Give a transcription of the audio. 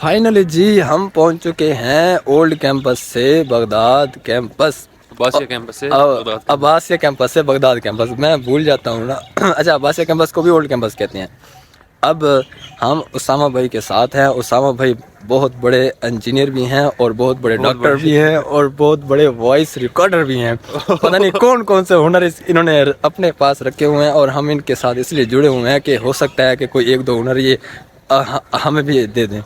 Finally जी हम पहुंच चुके हैं ओल्ड कैंपस से बगदाद कैंपस। अब्बासिया कैंपस से अब्बासिया कैंपस से बगदाद कैंपस, मैं भूल जाता हूँ ना। अच्छा, अब्बासिया कैंपस को भी ओल्ड कैंपस कहते हैं। अब हम उसामा भाई के साथ हैं। उसामा भाई बहुत बड़े इंजीनियर भी हैं और बहुत बड़े डॉक्टर भी हैं और बहुत बड़े वॉइस रिकॉर्डर भी हैं। पता नहीं कौन कौन से हुनर इन्होंने अपने पास रखे हुए हैं और हम इनके साथ इसलिए जुड़े हुए हैं कि हो सकता है कि कोई एक दो हुनर ये हमें भी दे दें।